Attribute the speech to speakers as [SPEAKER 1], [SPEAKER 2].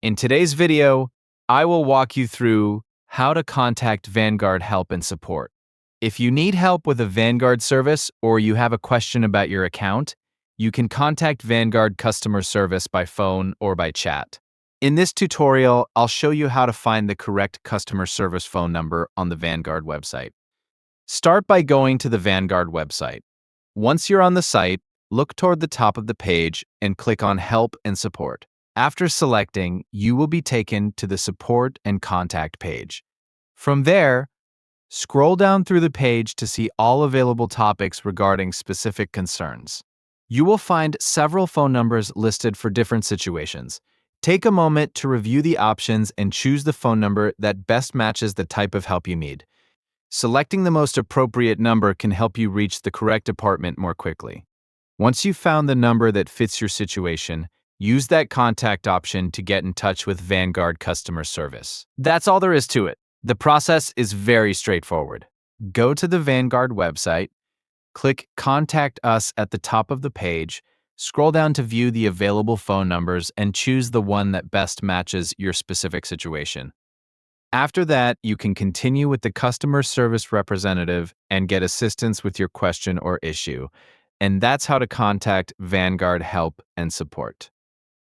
[SPEAKER 1] In today's video, I will walk you through how to contact Vanguard help and support. If you need help with a Vanguard service or you have a question about your account, you can contact Vanguard customer service by phone or by chat. In this tutorial, I'll show you how to find the correct customer service phone number on the Vanguard website. Start by going to the Vanguard website. Once you're on the site, look toward the top of the page and click on Help and Support. After selecting, you will be taken to the Support and Contact page. From there, scroll down through the page to see all available topics regarding specific concerns. You will find several phone numbers listed for different situations. Take a moment to review the options and choose the phone number that best matches the type of help you need. Selecting the most appropriate number can help you reach the correct department more quickly. Once you've found the number that fits your situation, use that contact option to get in touch with Vanguard customer service. That's all there is to it. The process is very straightforward. Go to the Vanguard website, click Contact Us at the top of the page, scroll down to view the available phone numbers, and choose the one that best matches your specific situation. After that, you can continue with the customer service representative and get assistance with your question or issue. And that's how to contact Vanguard help and support.